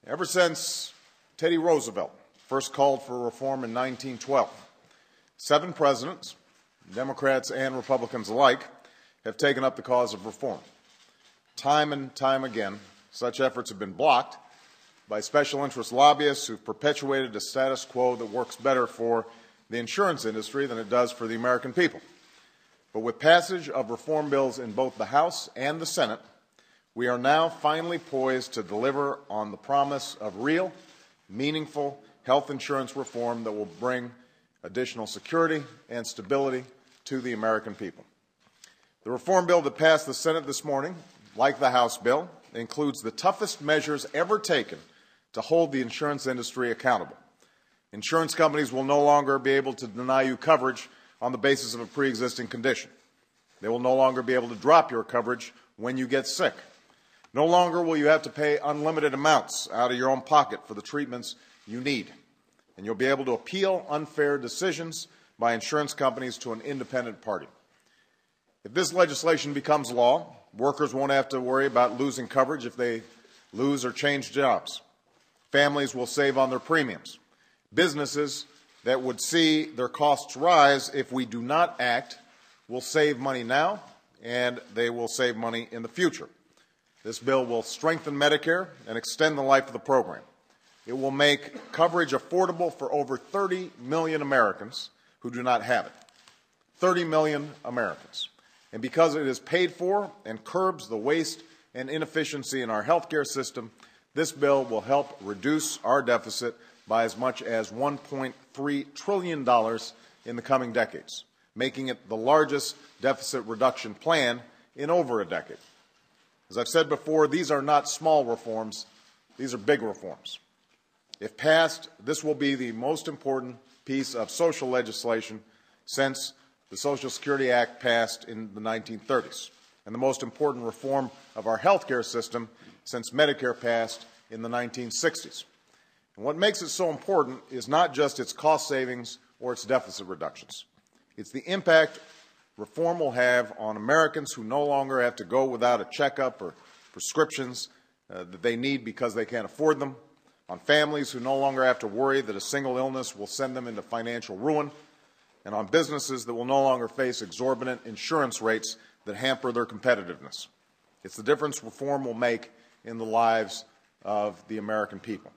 Ever since Teddy Roosevelt first called for reform in 1912, 7 presidents, Democrats and Republicans alike, have taken up the cause of reform. Time and time again, such efforts have been blocked by special interest lobbyists who've perpetuated a status quo that works better for the insurance industry than it does for the American people. But with passage of reform bills in both the House and the Senate, we are now finally poised to deliver on the promise of real, meaningful health insurance reform that will bring additional security and stability to the American people. The reform bill that passed the Senate this morning, like the House bill, includes the toughest measures ever taken to hold the insurance industry accountable. Insurance companies will no longer be able to deny you coverage on the basis of a pre-existing condition. They will no longer be able to drop your coverage when you get sick. No longer will you have to pay unlimited amounts out of your own pocket for the treatments you need. And you'll be able to appeal unfair decisions by insurance companies to an independent party. If this legislation becomes law, workers won't have to worry about losing coverage if they lose or change jobs. Families will save on their premiums. Businesses that would see their costs rise if we do not act will save money now, and they will save money in the future. This bill will strengthen Medicare and extend the life of the program. It will make coverage affordable for over 30 million Americans who do not have it. 30 million Americans. And because it is paid for and curbs the waste and inefficiency in our health care system, this bill will help reduce our deficit by as much as $1.3 trillion in the coming decades, making it the largest deficit reduction plan in over a decade. As I've said before, these are not small reforms, these are big reforms. If passed, this will be the most important piece of social legislation since the Social Security Act passed in the 1930s, and the most important reform of our health care system since Medicare passed in the 1960s. And what makes it so important is not just its cost savings or its deficit reductions. It's the impact reform will have on Americans who no longer have to go without a checkup or prescriptions that they need because they can't afford them, on families who no longer have to worry that a single illness will send them into financial ruin, and on businesses that will no longer face exorbitant insurance rates that hamper their competitiveness. It's the difference reform will make in the lives of the American people.